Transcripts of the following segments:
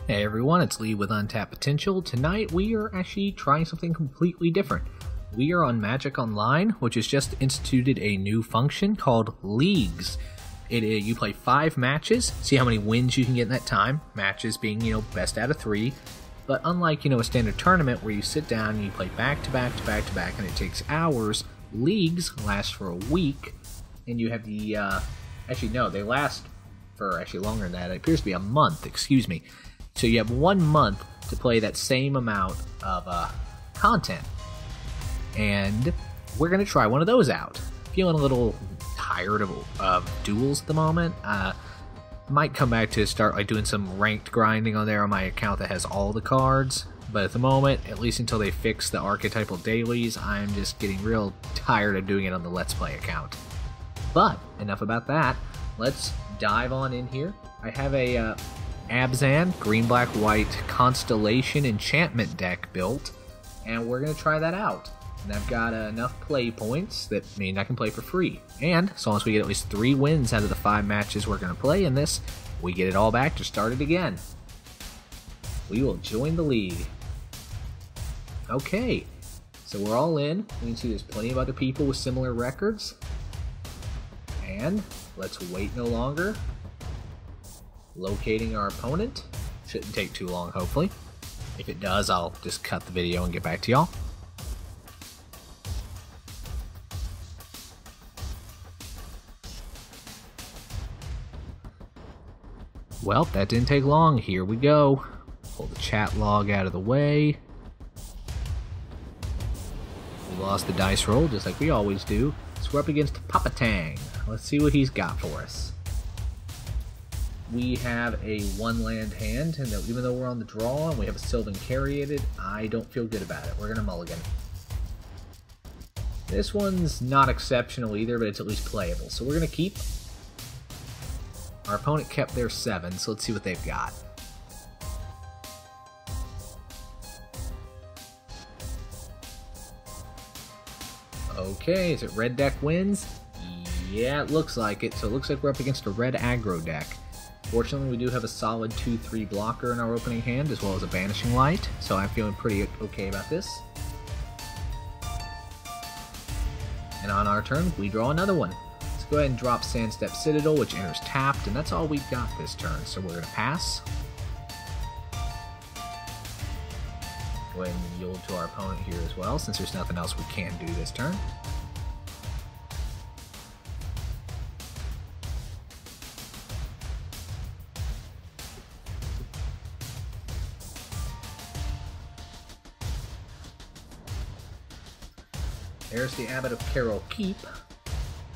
Hey everyone, it's Lee with Untapped Potential. Tonight we are actually trying something completely different. We are on Magic Online, which has just instituted a new function called Leagues. You play 5 matches, see how many wins you can get in that time, matches being, best out of 3. But unlike, a standard tournament where you sit down and you play back to back to back to back and it takes hours, Leagues last for a week, and you have the, they last for actually longer than that. It appears to be a month, excuse me. So you have 1 month to play that same amount of content. And we're going to try one of those out. Feeling a little tired of duels at the moment. Might come back to start doing some ranked grinding on there on my account that has all the cards. But at the moment, at least until they fix the archetypal dailies, I'm just getting real tired of doing it on the Let's Play account. But enough about that. Let's dive on in here. I have a Abzan green, black, white Constellation enchantment deck built, and we're going to try that out. And I've got enough play points that mean I can play for free. And so long as we get at least 3 wins out of the 5 matches we're going to play in this, we get it all back to start it again. We will join the league. Okay, so we're all in. We can see there's plenty of other people with similar records. And let's wait no longer. Locating our opponent. Shouldn't take too long, hopefully. If it does, I'll just cut the video and get back to y'all. Well, that didn't take long. Here we go. Pull the chat log out of the way. We lost the dice roll, just like we always do. So we're up against Papa Tang. Let's see what he's got for us. We have a 1-land hand, and even though we're on the draw and we have a Sylvan Caryatid, I don't feel good about it. We're going to mulligan. This one's not exceptional either, but it's at least playable. So we're going to keep. Our opponent kept their 7, so let's see what they've got. Okay, is it red deck wins? Yeah, it looks like it. So it looks like we're up against a red aggro deck. Fortunately, we do have a solid 2-3 blocker in our opening hand, as well as a Banishing Light, so I'm feeling pretty okay about this. And on our turn, we draw another one. Let's go ahead and drop Sandstep Citadel, which enters tapped, and that's all we've got this turn, so we're going to pass. Go ahead and yield to our opponent here as well, since there's nothing else we can do this turn. There's the Abbot of Carol Keep.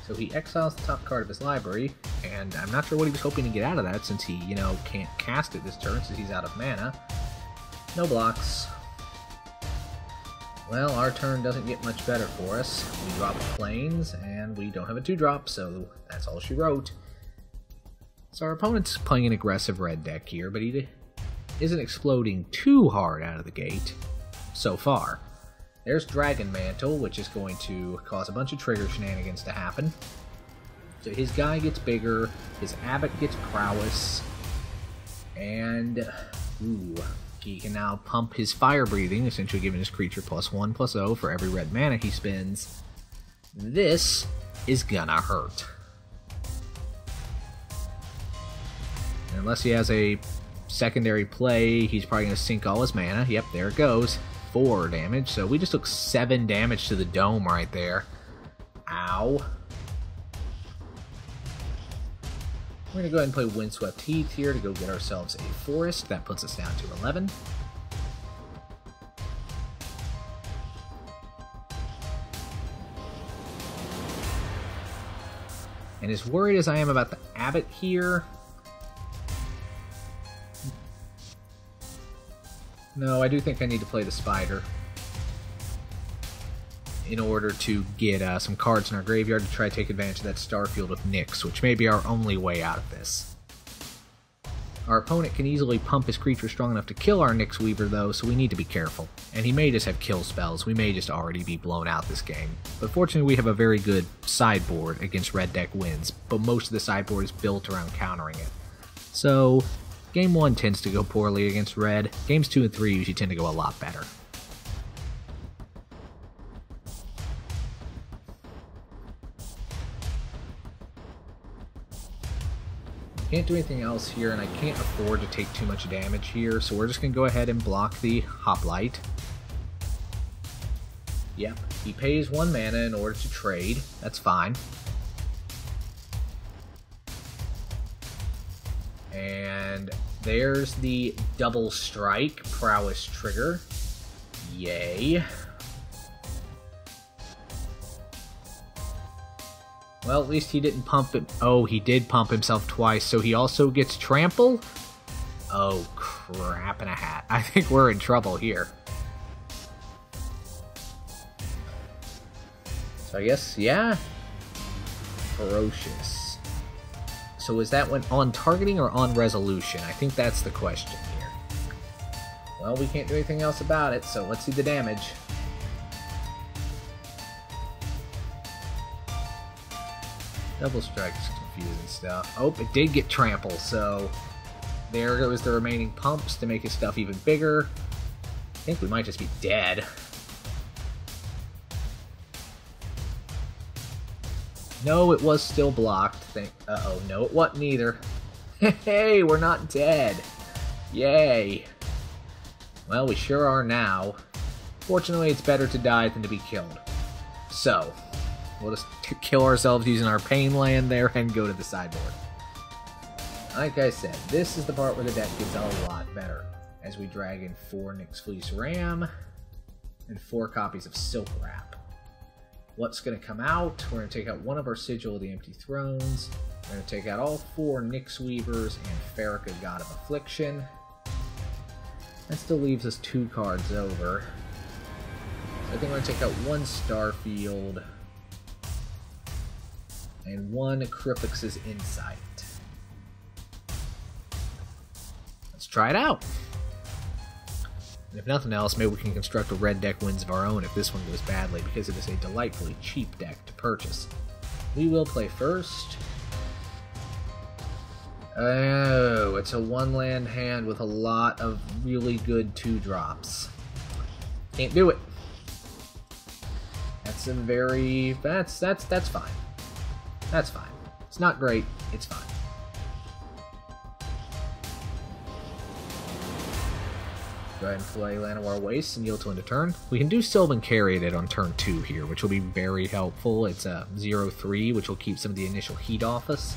So he exiles the top card of his library, and I'm not sure what he was hoping to get out of that since he, can't cast it this turn since he's out of mana. No blocks. Well, our turn doesn't get much better for us. We drop Plains, and we don't have a 2-drop, so that's all she wrote. So our opponent's playing an aggressive red deck here, but he isn't exploding too hard out of the gate so far. There's Dragon Mantle, which is going to cause a bunch of trigger shenanigans to happen. So his guy gets bigger, his Abbot gets prowess, and he can now pump his fire breathing, essentially giving his creature +1/+0 for every red mana he spends. This is gonna hurt. And unless he has a secondary play, he's probably gonna sink all his mana. Yep, there it goes. 4 damage, so we just took 7 damage to the dome right there. Ow. We're going to go ahead and play Windswept Heath here to go get ourselves a forest. That puts us down to 11. And as worried as I am about the Abbot here, no, I do think I need to play the Spider in order to get some cards in our graveyard to try to take advantage of that Starfield of Nyx, which may be our only way out of this. Our opponent can easily pump his creature strong enough to kill our Nyx Weaver, though, so we need to be careful. And he may just have kill spells. We may just already be blown out this game. But fortunately, we have a very good sideboard against red deck wins, but most of the sideboard is built around countering it. So Game 1 tends to go poorly against red. Games 2 and 3 usually tend to go a lot better. Can't do anything else here, and I can't afford to take too much damage here, so we're just going to go ahead and block the Hoplite. Yep, he pays 1 mana in order to trade. That's fine. And there's the double strike prowess trigger. Yay. Well, at least he didn't pump it. Oh, he did pump himself twice, so he also gets trample? Oh, crap in a hat. I think we're in trouble here. So I guess, yeah. Ferocious. So is that one on targeting or on resolution? I think that's the question here. Well, we can't do anything else about it, so let's see the damage. Double strike's confusing stuff. Oh, it did get trample, so there goes the remaining pumps to make his stuff even bigger. I think we might just be dead. No, it was still blocked. Uh-oh, no, it wasn't either. Hey, we're not dead. Yay. Well, we sure are now. Fortunately, it's better to die than to be killed. So, we'll just kill ourselves using our pain land there and go to the sideboard. Like I said, this is the part where the deck gets a lot better. As we drag in 4 Nyx Fleece Ram and 4 copies of Silk Wrap. What's going to come out? We're going to take out 1 of our Sigil of the Empty Thrones. We're going to take out all 4 Nyx Weavers and Farrakha, God of Affliction. That still leaves us 2 cards over. So I think we're going to take out 1 Starfield and 1 Cryphix's Insight. Let's try it out. And if nothing else, maybe we can construct a red deck wins of our own if this one goes badly, because it is a delightfully cheap deck to purchase. We will play first. Oh, it's a 1-land hand with a lot of really good 2-drops. Can't do it. That's a very... That's fine. That's fine. It's not great. It's fine. Go ahead and play Llanowar Waste and yield to end of turn. We can do Sylvan Caryatid on turn 2 here, which will be very helpful. It's a 0-3, which will keep some of the initial heat off us.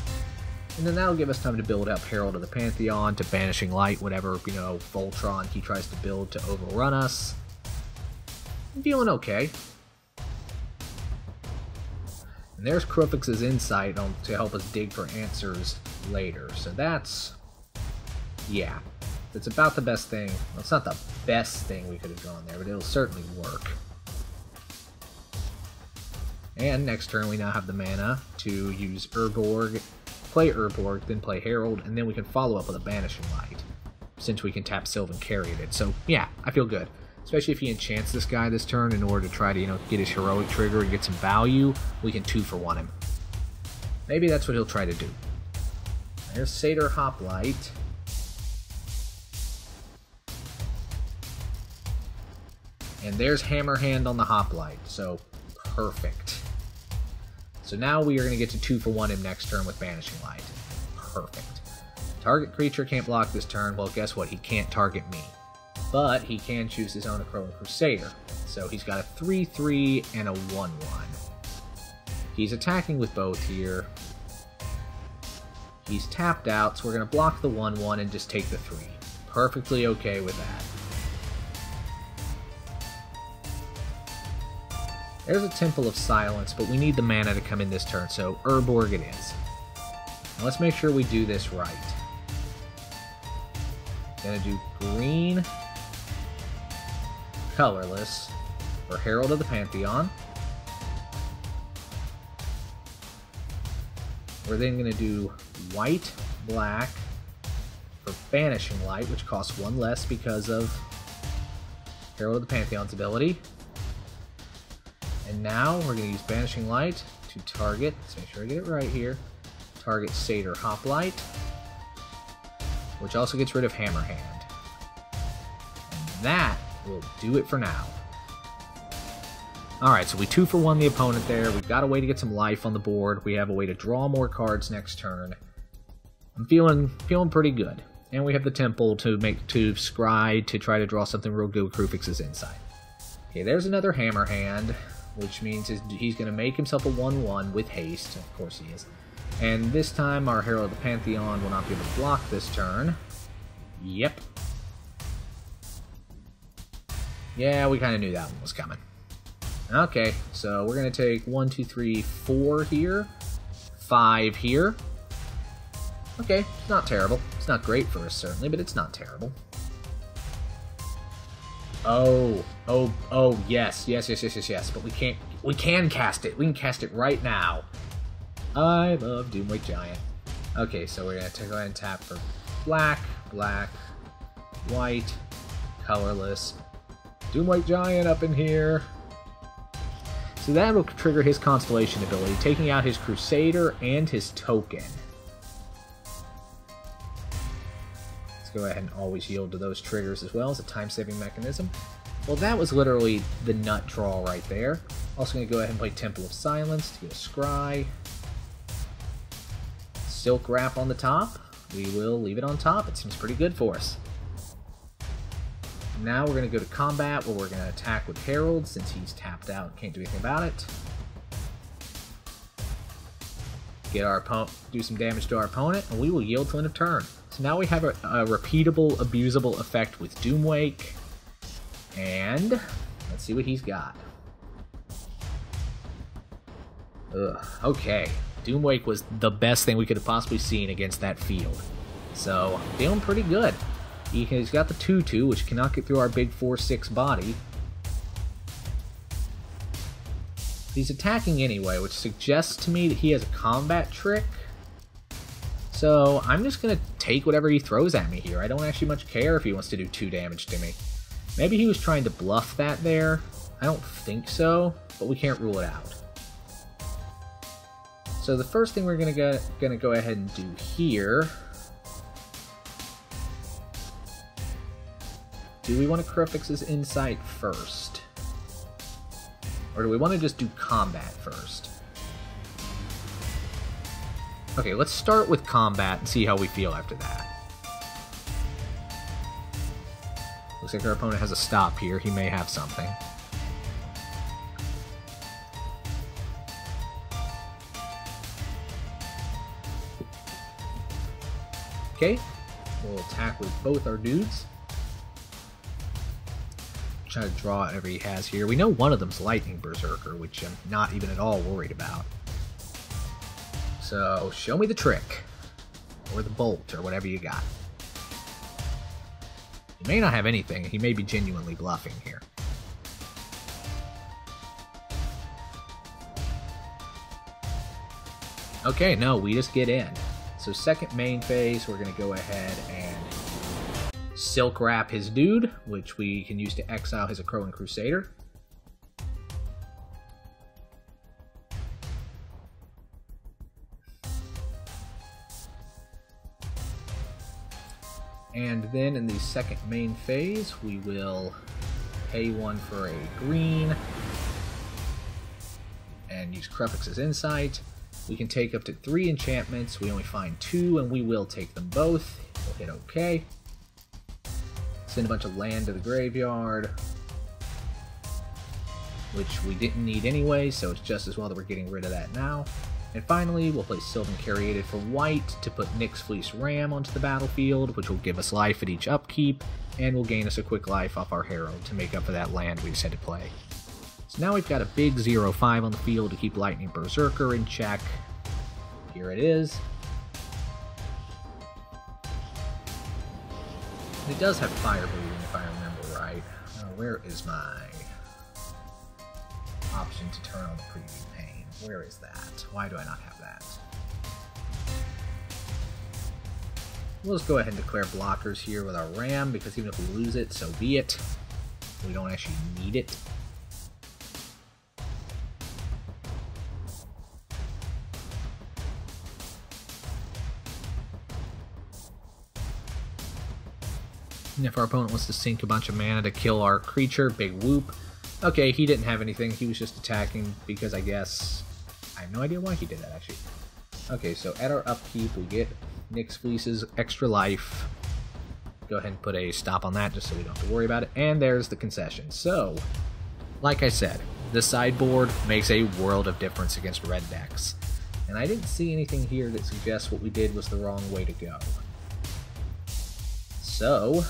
And then that'll give us time to build up Herald of the Pantheon, to Banishing Light, whatever, Voltron he tries to build to overrun us. I'm feeling okay. And there's Cryphix's Insight to help us dig for answers later. So that's... yeah. It's about the best thing. Well, it's not the best thing we could have gone there, but it'll certainly work. And next turn we now have the mana to use Urborg, play Urborg, then play Herald, and then we can follow up with a Banishing Light, since we can tap Sylvan Caryatid. So yeah, I feel good. Especially if he enchants this guy this turn in order to try to, get his heroic trigger and get some value, we can 2-for-1 him. Maybe that's what he'll try to do. There's Satyr Hoplite. And there's Hammerhand on the Hoplite, so perfect. So now we are going to get to 2-for-1 him next turn with Banishing Light. Perfect. Target creature can't block this turn. Well, guess what? He can't target me. But he can choose his own Acroan Crusader. So he's got a 3-3 and a 1-1. He's attacking with both here. He's tapped out, so we're going to block the 1-1 and just take the 3. Perfectly okay with that. There's a Temple of Silence, but we need the mana to come in this turn, so Urborg it is. Now let's make sure we do this right. Gonna do green, colorless, for Herald of the Pantheon. We're then gonna do white, black, for Banishing Light, which costs 1 less because of Herald of the Pantheon's ability. And now we're going to use Banishing Light to target, let's make sure I get it right here, target Satyr Hoplite. which also gets rid of Hammer Hand. And that will do it for now. Alright, so we 2-for-1 the opponent there. We've got a way to get some life on the board. We have a way to draw more cards next turn. I'm feeling pretty good. And we have the Temple to scry to try to draw something real good with Krufix's Insight. Okay, there's another Hammer Hand, which means he's going to make himself a 1-1 with haste. Of course he is. And this time our Herald of the Pantheon will not be able to block this turn. Yep. Yeah, we kind of knew that one was coming. Okay, so we're going to take 1, 2, 3, 4 here. 5 here. Okay, it's not terrible. It's not great for us, certainly, but it's not terrible. Oh, yes. But we can cast it. We can cast it right now. I love Doomwake Giant. Okay, so we're going to go ahead and tap for black, white, colorless. Doomwake Giant up in here. So that will trigger his Constellation ability, taking out his Crusader and his token. Let's go ahead and always yield to those triggers as well as a time-saving mechanism. Well, that was literally the nut draw right there. Also going to go ahead and play Temple of Silence to get a scry. Silk Wrap on the top. We will leave it on top. It seems pretty good for us. Now we're going to go to combat where we're going to attack with Herald since he's tapped out and can't do anything about it. Get our opponent, do some damage to our opponent, and we will yield till end of turn. So now we have a repeatable, abusable effect with Doomwake. And let's see what he's got. Ugh, okay. Doomwake was the best thing we could have possibly seen against that field. So, feeling pretty good. He's got the 2-2, which cannot get through our big 4-6 body. He's attacking anyway, which suggests to me that he has a combat trick. So I'm just going to take whatever he throws at me here. I don't actually much care if he wants to do 2 damage to me. Maybe he was trying to bluff that there. I don't think so, but we can't rule it out. So the first thing we're going to go ahead and do here... Do we want to Krufix's Insight first? Or do we want to just do combat first? Okay, let's start with combat and see how we feel after that. Looks like our opponent has a stop here. He may have something. Okay, we'll attack with both our dudes. Try to draw whatever he has here. We know one of them's Lightning Berserker, which I'm not even at all worried about. So, show me the trick. Or the bolt, or whatever you got. He may not have anything. He may be genuinely bluffing here. Okay, no, we just get in. So second main phase, we're going to go ahead and Silk Wrap his dude, which we can use to exile his Akroan Crusader. And then in the second main phase, we will pay 1 for a green and use Krufix's Insight. We can take up to 3 enchantments. We only find 2, and we will take them both. We'll hit OK. Send a bunch of land to the graveyard, which we didn't need anyway, so it's just as well that we're getting rid of that now. And finally, we'll play Sylvan Caryatid for white to put Nyx Fleece Ram onto the battlefield, which will give us life at each upkeep, and will gain us a quick life off our Herald to make up for that land we just had to play. So now we've got a big 0-5 on the field to keep Lightning Berserker in check. Here it is. It does have Fire Breathing, if I remember right. Where is my option to turn on the preview pane? Where is that? Why do I not have that? We'll just go ahead and declare blockers here with our Ram, because even if we lose it, so be it. We don't actually need it. And if our opponent wants to sink a bunch of mana to kill our creature, big whoop. Okay, he didn't have anything. He was just attacking because I guess... I have no idea why he did that, actually. Okay, so at our upkeep, we get Nyx Fleece's extra life. Go ahead and put a stop on that just so we don't have to worry about it. And there's the concession. So, like I said, the sideboard makes a world of difference against red decks. And I didn't see anything here that suggests what we did was the wrong way to go. So,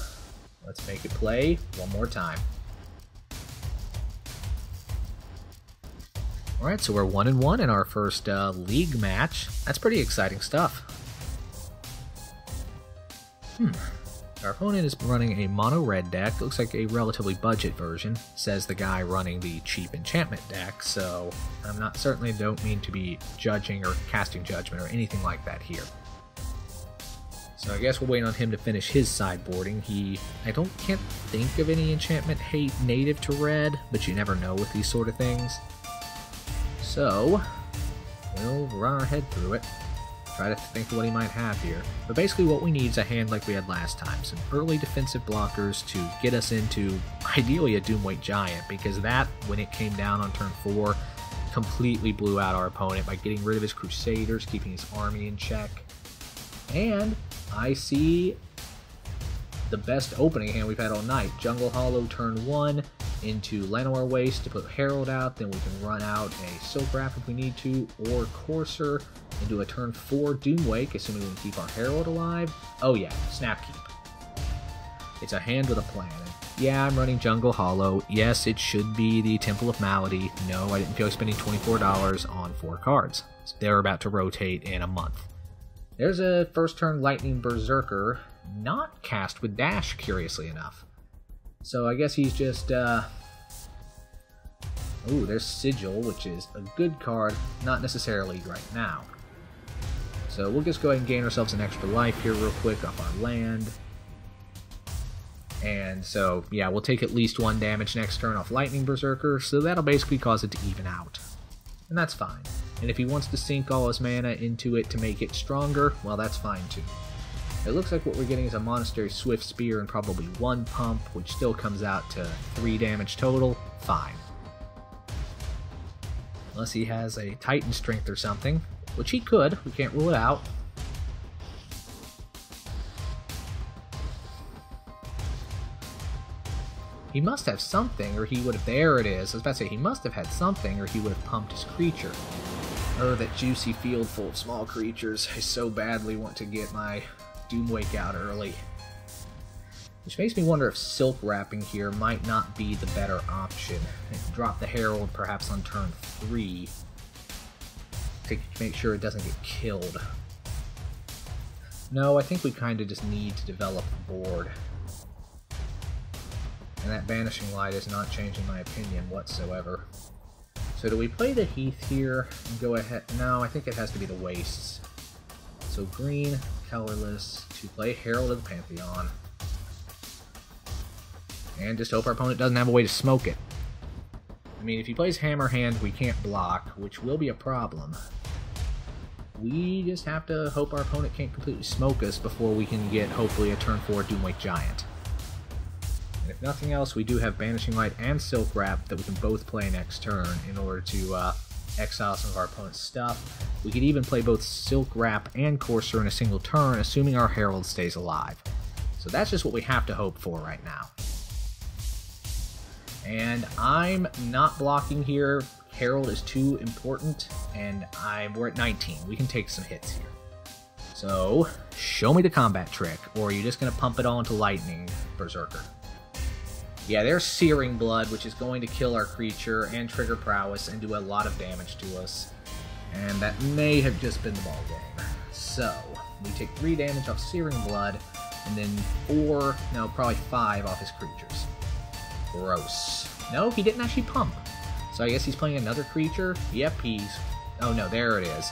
let's make it play one more time. Alright, so we're 1-1 in our first league match. That's pretty exciting stuff. Our opponent is running a mono red deck. Looks like a relatively budget version, says the guy running the cheap enchantment deck, so I'm not certainly don't mean to be judging or casting judgment or anything like that here. So I guess we'll wait on him to finish his sideboarding. Can't think of any enchantment hate native to red, but you never know with these sort of things. So, we'll run our head through it, try to think of what he might have here. But basically what we need is a hand like we had last time, some early defensive blockers to get us into, ideally, a Doomweight Giant, because that, when it came down on turn 4, completely blew out our opponent by getting rid of his Crusaders, keeping his army in check. And I see the best opening hand we've had all night. Jungle Hollow turn 1 into Llanowar Waste to put Herald out, then we can run out a Silk Wrap if we need to, or Courser into a turn 4 Doomwake, assuming we can keep our Herald alive. Oh yeah, Snap Keep. It's a hand with a plan. Yeah, I'm running Jungle Hollow. Yes, it should be the Temple of Malady. No, I didn't feel like spending $24 on 4 cards. They're about to rotate in a month. There's a first turn Lightning Berserker, not cast with Dash, curiously enough. So I guess he's just, Ooh, there's Sigil, which is a good card, not necessarily right now. So we'll just go ahead and gain ourselves an extra life here real quick off our land. And so, yeah, we'll take at least 1 damage next turn off Lightning Berserker, so that'll basically cause it to even out. And that's fine. And if he wants to sink all his mana into it to make it stronger, well, that's fine too. It looks like what we're getting is a Monastery Swift Spear and probably 1 pump, which still comes out to 3 damage total. Fine. Unless he has a Titan Strength or something, which he could. We can't rule it out. He must have something, or he would have... There it is. I was about to say, he must have had something, or he would have pumped his creature. Oh, that juicy field full of small creatures. I so badly want to get my Doomwake out early. Which makes me wonder if Silk Wrapping here might not be the better option. Drop the Herald perhaps on turn 3 to make sure it doesn't get killed. No, I think we kind of just need to develop the board. And that Banishing Light is not changing my opinion whatsoever. So do we play the Heath here and go ahead? No, I think it has to be the Wastes. So green, colorless, to play Herald of the Pantheon. And just hope our opponent doesn't have a way to smoke it. I mean, if he plays Hammer Hand, we can't block, which will be a problem. We just have to hope our opponent can't completely smoke us before we can get, hopefully, a turn 4 Doomwake Giant. And if nothing else, we do have Banishing Light and Silk Wrap that we can both play next turn in order to exile some of our opponent's stuff. We could even play both Silk Wrap and Courser in a single turn, assuming our Herald stays alive. So that's just what we have to hope for right now. And I'm not blocking here. Herald is too important, and we're at 19. We can take some hits here. So, show me the combat trick, or are you just going to pump it all into Lightning Berserker? Yeah, there's Searing Blood, which is going to kill our creature and trigger Prowess and do a lot of damage to us. And that may have just been the ballgame. So, we take 3 damage off Searing Blood, and then 4, no, probably 5 off his creatures. Gross. No, he didn't actually pump. So I guess he's playing another creature? Yep, he's... Oh no, there it is.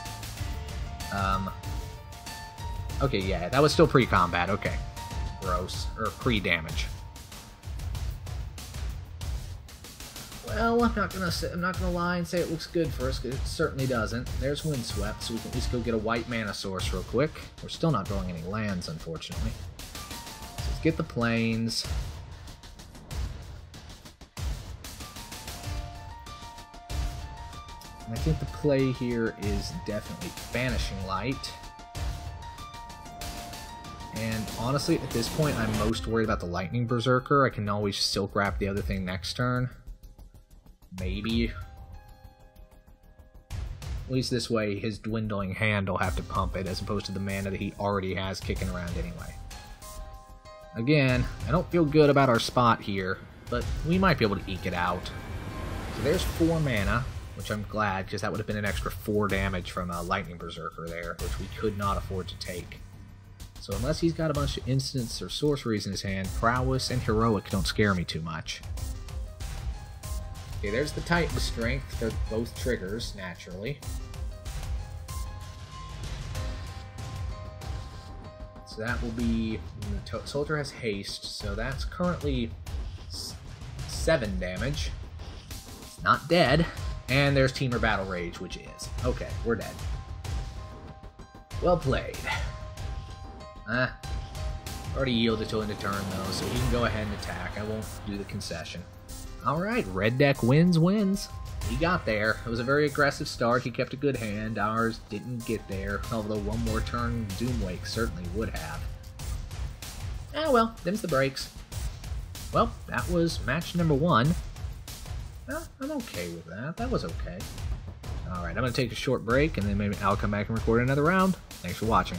Okay, yeah, that was still pre-combat, okay. Gross. Or pre-damage. Well, I'm not gonna lie and say it looks good for us, because it certainly doesn't. There's Windswept, so we can at least go get a white mana source real quick. We're still not drawing any lands, unfortunately. So Let's get the planes. And I think the play here is definitely Banishing Light. And honestly, at this point, I'm most worried about the Lightning Berserker. I can always still grab the other thing next turn. Maybe. At least this way, his dwindling hand will have to pump it, as opposed to the mana that he already has kicking around anyway. Again, I don't feel good about our spot here, but we might be able to eke it out. So there's 4 mana, which I'm glad, because that would have been an extra 4 damage from a Lightning Berserker there, which we could not afford to take. So unless he's got a bunch of instants or sorceries in his hand, Prowess and Heroic don't scare me too much. Okay, there's the Titan Strength. They're both triggers, naturally. So that will be... The Soldier has haste, so that's currently 7 damage. It's not dead. And there's Teamer Battle Rage, which is. Okay, we're dead. Well played. Already yielded to end of turn, though, so he can go ahead and attack. I won't do the concession. Alright, red deck wins. He got there. It was a very aggressive start. He kept a good hand. Ours didn't get there, although one more turn Doomwake certainly would have. Ah well, them's the breaks. Well, that was match number 1. Well, I'm okay with that. That was okay. Alright, I'm going to take a short break, and then maybe I'll come back and record another round. Thanks for watching.